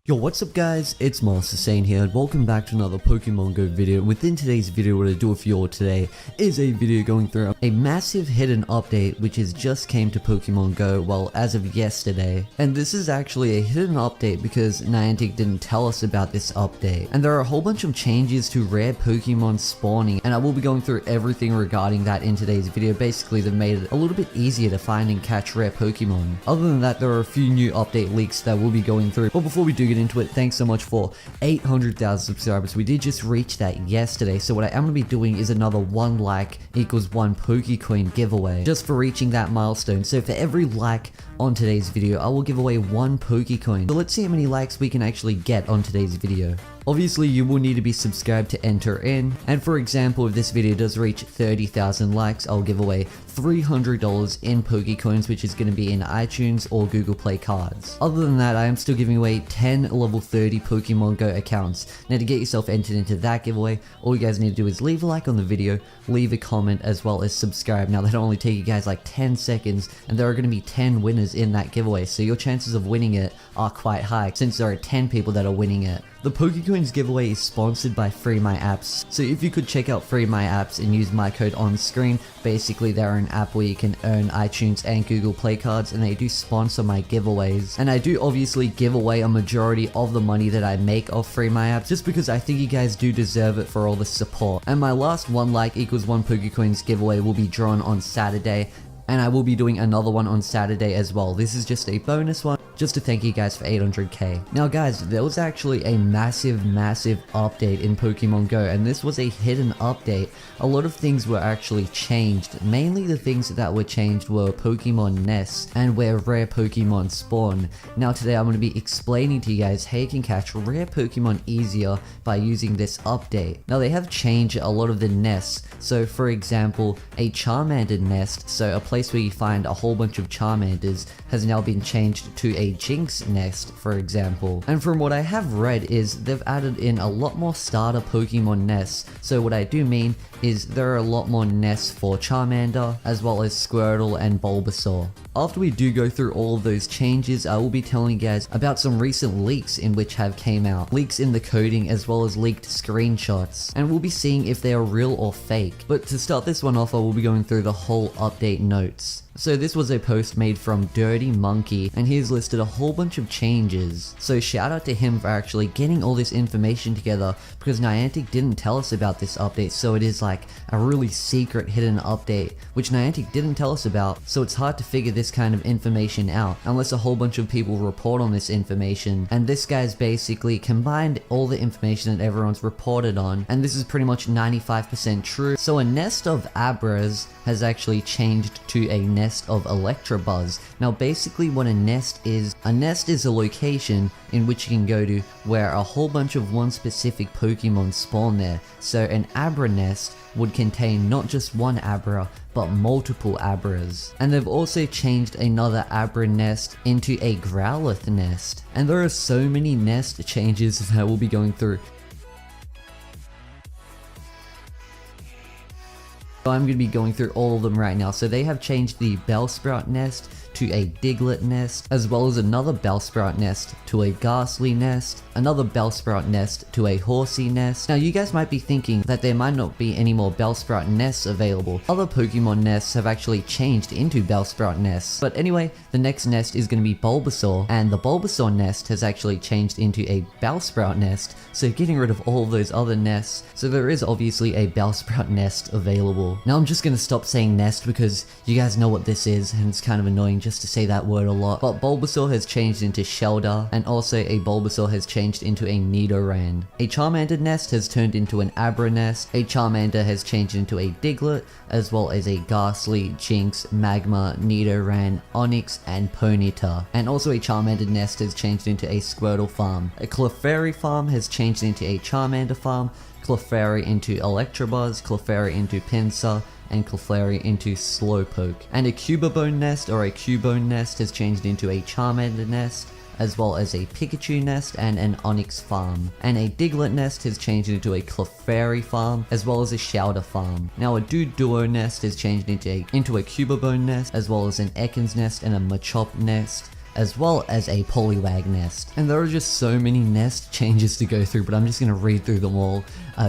Yo, what's up guys, it's Masive here and welcome back to another Pokemon Go video. And within today's video, what I do for you all today is a video going through a massive hidden update which has just came to Pokemon Go, well, as of yesterday. And this is actually a hidden update because Niantic didn't tell us about this update. And there are a whole bunch of changes to rare Pokemon spawning, and I will be going through everything regarding that in today's video. Basically, they've made it a little bit easier to find and catch rare Pokemon. Other than that, there are a few new update leaks that we'll be going through. But before we do get into it, thanks so much for 800,000 subscribers. We did just reach that yesterday, so what I am going to be doing is another 1 like equals 1 Pokecoin giveaway just for reaching that milestone. So for every like on today's video, I will give away 1 Pokecoin. So let's see how many likes we can actually get on today's video. Obviously, you will need to be subscribed to enter in, and for example, if this video does reach 30,000 likes, I'll give away $300 in Pokecoins, which is going to be in iTunes or Google Play cards. Other than that, I am still giving away 10 level 30 Pokemon Go accounts. Now, to get yourself entered into that giveaway, all you guys need to do is leave a like on the video, leave a comment, as well as subscribe. Now, that'll only take you guys like 10 seconds, and there are going to be 10 winners in that giveaway, so your chances of winning it are quite high since there are 10 people that are winning it. The Pokecoins giveaway is sponsored by Free My Apps, so if you could check out Free My Apps and use my code on screen, basically they're an app where you can earn iTunes and Google Play cards, and they do sponsor my giveaways. And I do obviously give away a majority of the money that I make off Free My Apps, just because I think you guys do deserve it for all the support. And my last 1 like equals 1 Pokecoins giveaway will be drawn on Saturday, and I will be doing another one on Saturday as well. This is just a bonus one, just to thank you guys for 800k. Now guys, there was actually a massive update in Pokemon Go, and this was a hidden update. A lot of things were actually changed. Mainly the things that were changed were Pokemon nests and where rare Pokemon spawn. Now today I'm going to be explaining to you guys how you can catch rare Pokemon easier by using this update. Now they have changed a lot of the nests. So for example, a Charmander nest, so a place where you find a whole bunch of Charmanders, has now been changed to a Jinx nest, for example. And from what I have read is they've added in a lot more starter Pokemon nests. So what I do mean is there are a lot more nests for Charmander, as well as Squirtle and Bulbasaur. After we do go through all of those changes, I will be telling you guys about some recent leaks in which have came out. Leaks in the coding as well as leaked screenshots. And we'll be seeing if they are real or fake. But to start this one off, I will be going through the whole update notes. So this was a post made from Dirty Monkey, and he's listed a whole bunch of changes. So shout out to him for actually getting all this information together, because Niantic didn't tell us about this update, so it is like a really secret hidden update, which Niantic didn't tell us about, so it's hard to figure this kind of information out, unless a whole bunch of people report on this information. And this guy's basically combined all the information that everyone's reported on, and this is pretty much 95% true. So a nest of Abras has actually changed to a nest of Electabuzz. Now basically what a nest is a location in which you can go to where a whole bunch of one specific Pokemon spawn there. So an Abra nest would contain not just one Abra, but multiple Abras. And they've also changed another Abra nest into a Growlithe nest. And there are so many nest changes that we'll be going through. I'm going to be going through all of them right now. So they have changed the Bellsprout nest to a Diglett nest, as well as another Bellsprout nest to a Ghastly nest, another Bellsprout nest to a Horsey nest. Now you guys might be thinking that there might not be any more Bellsprout nests available. Other Pokemon nests have actually changed into Bellsprout nests. But anyway, the next nest is going to be Bulbasaur, and the Bulbasaur nest has actually changed into a Bellsprout nest, so getting rid of all of those other nests. So there is obviously a Bellsprout nest available. Now I'm just going to stop saying nest because you guys know what this is, and it's kind of annoying just to say that word a lot. But Bulbasaur has changed into Shelder, and also a Bulbasaur has changed into a Nidoran. A Charmander nest has turned into an Abra nest, a Charmander has changed into a Diglett, as well as a Ghastly, Jinx, Magma, Nidoran, Onix, and Ponyta. And also a Charmander nest has changed into a Squirtle farm. A Clefairy farm has changed into a Charmander farm, Clefairy into Electabuzz, Clefairy into Pinsir, and Clefairy into Slowpoke. And a Cubone nest or a Cubone nest has changed into a Charmander nest, as well as a Pikachu nest and an Onix farm. And a Diglett nest has changed into a Clefairy farm, as well as a Shouder farm. Now a Doduo nest has changed into a Cubone nest, as well as an Ekans nest and a Machop nest, as well as a Poliwag nest. And there are just so many nest changes to go through, but I'm just going to read through them all.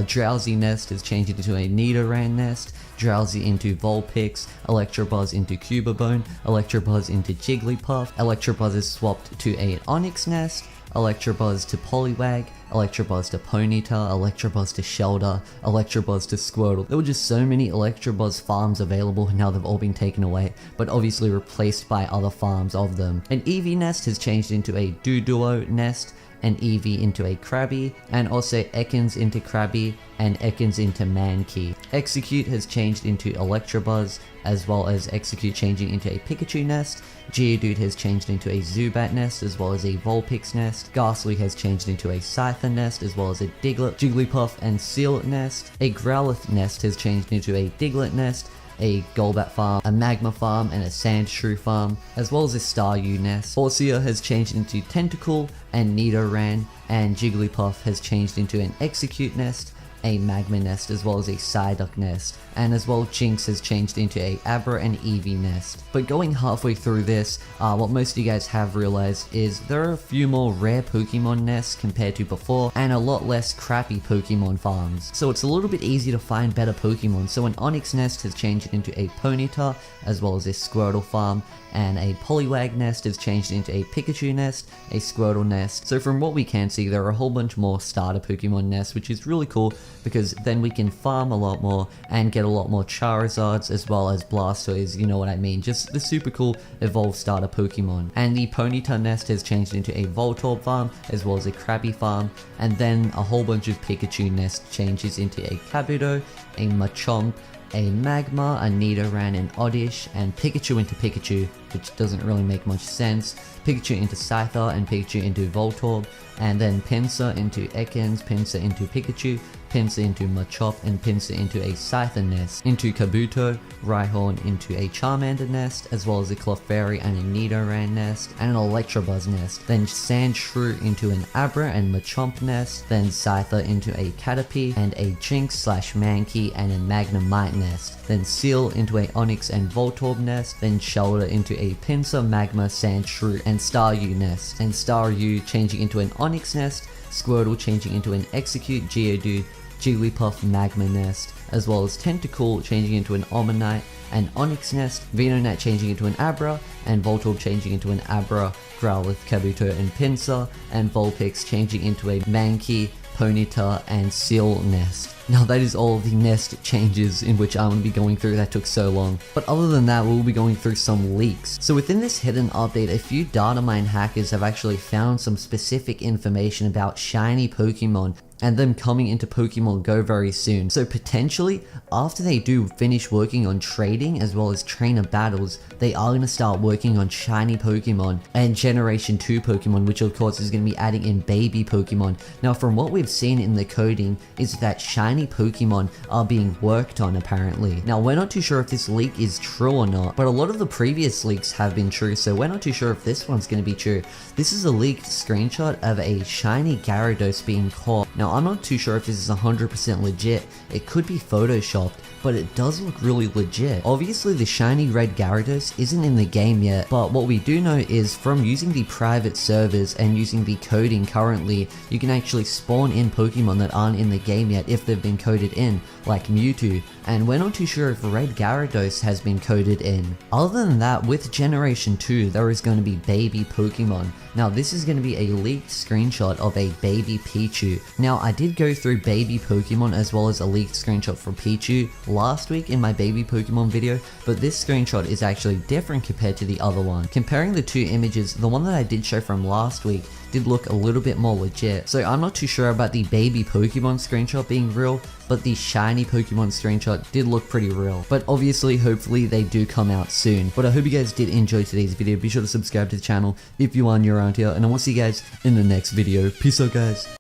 Drowsy nest is changed into a Nidoran nest, Drowsy into Vulpix, Electabuzz into Cubone, Electabuzz into Jigglypuff, Electabuzz is swapped to a Onix nest, Electabuzz to Poliwag, Electabuzz to Ponyta, Electabuzz to Shelter, Electabuzz to Squirtle. There were just so many Electabuzz farms available, and now they've all been taken away, but obviously replaced by other farms of them. An Eevee nest has changed into a Doduo nest, an Eevee into a Krabby, and also Ekans into Krabby, and Ekans into Mankey. Execute has changed into Electabuzz, as well as Execute changing into a Pikachu nest. Geodude has changed into a Zubat nest, as well as a Vulpix nest. Ghastly has changed into a Scyther nest, as well as a Diglett, Jigglypuff, and Seal nest. A Growlithe nest has changed into a Diglett nest, a Golbat farm, a Magma farm, and a Sandshrew farm, as well as a Staryu nest. Forcia has changed into Tentacool and Nidoran, and Jigglypuff has changed into an Execute nest, a Magma nest, as well as a Psyduck nest, and as well Jinx has changed into a Abra and Eevee nest. But going halfway through this, what most of you guys have realized is there are a few more rare Pokemon nests compared to before, and a lot less crappy Pokemon farms. So it's a little bit easier to find better Pokemon. So an Onix nest has changed into a Ponyta, as well as a Squirtle farm, and a Poliwag nest has changed into a Pikachu nest, a Squirtle nest. So from what we can see, there are a whole bunch more starter Pokemon nests, which is really cool because then we can farm a lot more and get a lot more Charizards as well as Blastoise, you know what I mean, just the super cool evolved starter Pokemon. And the Ponyta nest has changed into a Voltorb farm as well as a Krabby farm, and then a whole bunch of Pikachu nest changes into a Kabuto, a Machamp, a Magma, a Nidoran, an Oddish, and Pikachu into Pikachu, which doesn't really make much sense, Pikachu into Scyther, and Pikachu into Voltorb, and then Pinsir into Ekans, Pinsir into Pikachu, Pinsir into Machop, and Pinsir into a Scyther nest, into Kabuto, Rhyhorn into a Charmander nest, as well as a Clefairy and a Nidoran nest, and an Electabuzz nest, then Sandshrew into an Abra and Machamp nest, then Scyther into a Caterpie, and a Jinx / Mankey and a Magnemite nest, then Seal into a Onix and Voltorb nest, then Shelter into a Pinsir, Magma, Sandshrew, and Staryu nest, and Staryu changing into an Onix nest, Squirtle changing into an Execute, Geodude, Jigglypuff Magma nest, as well as Tentacool changing into an Omanyte, and Onix nest, Venonat changing into an Abra, and Voltorb changing into an Abra, Growlithe, Kabuto, and Pinsir, and Vulpix changing into a Mankey, Ponyta, and Seal nest. Now that is all of the nest changes in which I'm going to be going through. That took so long. But other than that, we'll be going through some leaks. So within this hidden update, a few data mine hackers have actually found some specific information about shiny Pokemon and them coming into Pokemon Go very soon. So potentially, after they do finish working on trading as well as trainer battles, they are going to start working on shiny Pokemon and Generation 2 Pokemon, which of course is going to be adding in baby Pokemon. Now from what we've seen in the coding is that shiny Pokemon are being worked on apparently. Now we're not too sure if this leak is true or not, but a lot of the previous leaks have been true, so we're not too sure if this one's going to be true. This is a leaked screenshot of a shiny Gyarados being caught. Now I'm not too sure if this is 100% legit. It could be photoshopped, but it does look really legit. Obviously the shiny red Gyarados isn't in the game yet, but what we do know is from using the private servers and using the coding currently, you can actually spawn in Pokemon that aren't in the game yet if they've been coded in, like Mewtwo, and we're not too sure if red Gyarados has been coded in. Other than that, with Generation 2 there is going to be baby Pokemon. Now this is going to be a leaked screenshot of a baby Pichu. Now I did go through baby Pokemon as well as a leaked screenshot for Pichu last week in my baby Pokemon video, but this screenshot is actually different compared to the other one. Comparing the two images, the one that I did show from last week did look a little bit more legit. So I'm not too sure about the baby Pokemon screenshot being real, but the shiny Pokemon screenshot did look pretty real. But obviously, hopefully they do come out soon. But I hope you guys did enjoy today's video. Be sure to subscribe to the channel if you are new around here, and I will see you guys in the next video. Peace out guys.